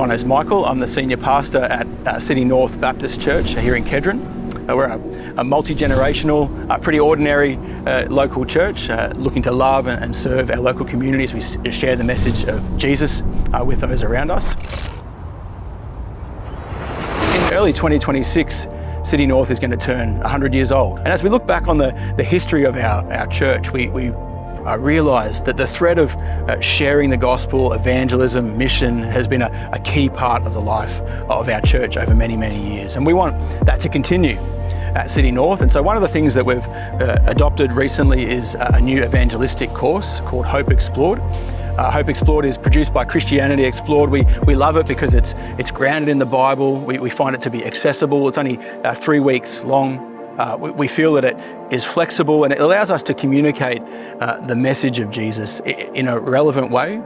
My name's Michael. I'm the senior pastor at City North Baptist Church here in Kedron. We're a multi-generational, pretty ordinary local church looking to love and serve our local community as we share the message of Jesus with those around us. In early 2026, City North is going to turn 100 years old. And as we look back on the history of our church, we realise that the thread of sharing the gospel, evangelism, mission has been a key part of the life of our church over many, many years. And we want that to continue at City North. And so one of the things that we've adopted recently is a new evangelistic course called Hope Explored. Hope Explored is produced by Christianity Explored. We love it because it's grounded in the Bible. We find it to be accessible. It's only 3 weeks long. We feel that it is flexible and it allows us to communicate the message of Jesus in a relevant way,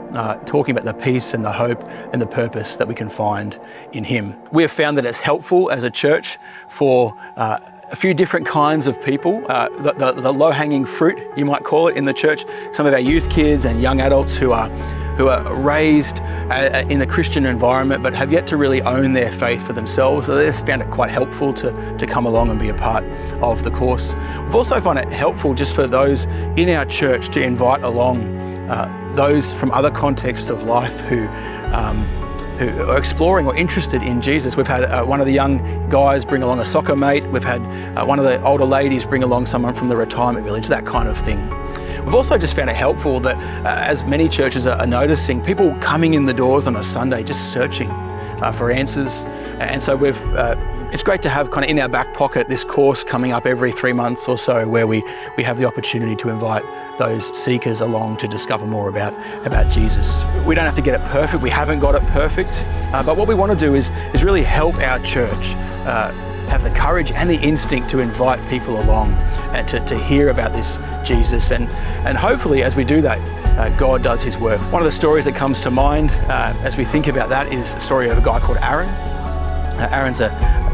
talking about the peace and the hope and the purpose that we can find in Him. We have found that it's helpful as a church for a few different kinds of people, the low-hanging fruit, you might call it, in the church. Some of our youth kids and young adults who are raised in the Christian environment but have yet to really own their faith for themselves. So they've found it quite helpful to come along and be a part of the course. We've also found it helpful just for those in our church to invite along those from other contexts of life who are exploring or interested in Jesus. We've had one of the young guys bring along a soccer mate. We've had one of the older ladies bring along someone from the retirement village, that kind of thing. We've also just found it helpful that as many churches are noticing, people coming in the doors on a Sunday just searching for answers. And so it's great to have kind of in our back pocket this course coming up every 3 months or so where we have the opportunity to invite those seekers along to discover more about Jesus. We don't have to get it perfect. We haven't got it perfect. But what we want to do is really help our church have the courage and the instinct to invite people along and to hear about this Jesus. And hopefully as we do that, God does His work. One of the stories that comes to mind as we think about that is a story of a guy called Aaron. Aaron's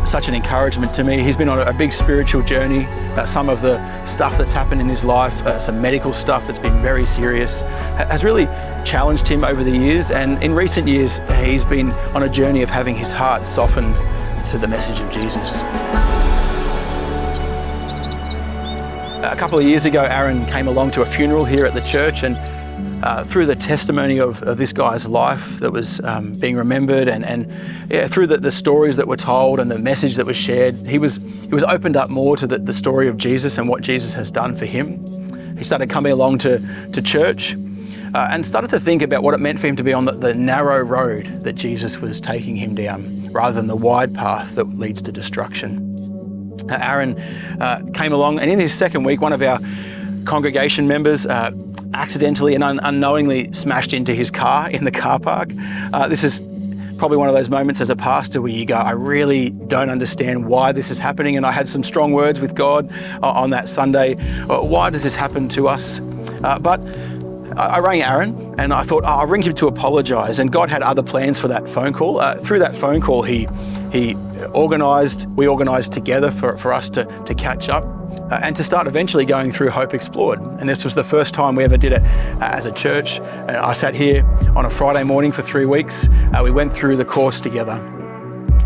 such an encouragement to me. He's been on a big spiritual journey. Some of the stuff that's happened in his life, some medical stuff that's been very serious, has really challenged him over the years. And in recent years, he's been on a journey of having his heart softened to the message of Jesus. A couple of years ago, Aaron came along to a funeral here at the church, and through the testimony of this guy's life that was being remembered, and through the stories that were told and the message that was shared, he was opened up more to the story of Jesus and what Jesus has done for him. He started coming along to church and started to think about what it meant for him to be on the narrow road that Jesus was taking him down, rather than the wide path that leads to destruction. Aaron came along, and in his second week, one of our congregation members accidentally and unknowingly smashed into his car in the car park. This is probably one of those moments as a pastor where you go, I really don't understand why this is happening. And I had some strong words with God on that Sunday. Why does this happen to us? But I rang Aaron and I thought, I'll ring him to apologise. And God had other plans for that phone call. Through that phone call, we organised together for us to catch up and to start eventually going through Hope Explored. And this was the first time we ever did it as a church. And I sat here on a Friday morning for 3 weeks. We went through the course together.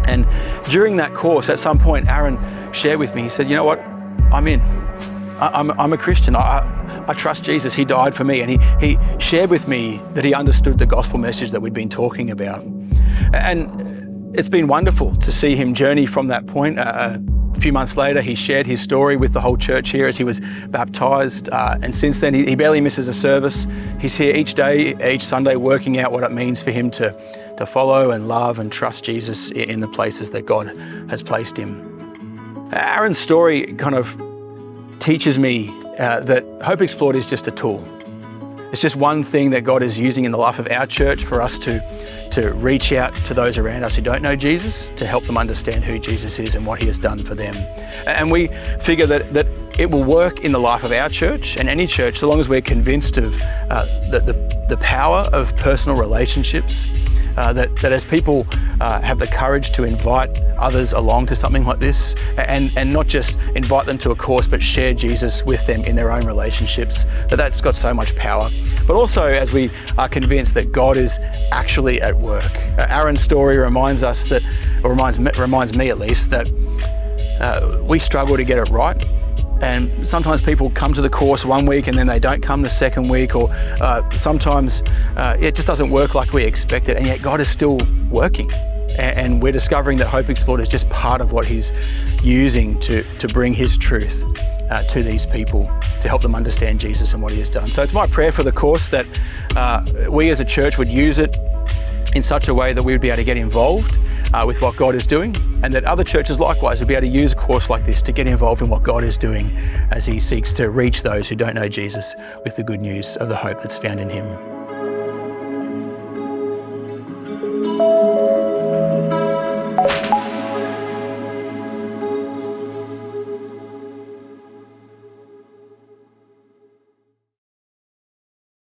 And during that course, at some point, Aaron shared with me, he said, you know what, I'm in. I'm a Christian. I trust Jesus. He died for me. And he shared with me that he understood the gospel message that we'd been talking about. And it's been wonderful to see him journey from that point. A few months later, he shared his story with the whole church here as he was baptised. And since then, he barely misses a service. He's here each day, each Sunday, working out what it means for him to follow and love and trust Jesus in the places that God has placed him. Aaron's story kind of teaches me that Hope Explored is just a tool. It's just one thing that God is using in the life of our church for us to reach out to those around us who don't know Jesus, to help them understand who Jesus is and what He has done for them. And we figure that it will work in the life of our church and any church so long as we're convinced of the power of personal relationships, that as people have the courage to invite others along to something like this and not just invite them to a course but share Jesus with them in their own relationships, that's got so much power. but also as we are convinced that God is actually at work. Aaron's story reminds us that, or reminds me at least, that we struggle to get it right. And sometimes people come to the course one week and then they don't come the second week, or sometimes it just doesn't work like we expected, and yet God is still working. And we're discovering that Hope Explored is just part of what He's using to bring His truth to these people, to help them understand Jesus and what He has done. So it's my prayer for the course that we as a church would use it in such a way that we would be able to get involved with what God is doing, and that other churches likewise would be able to use a course like this to get involved in what God is doing as He seeks to reach those who don't know Jesus with the good news of the hope that's found in Him.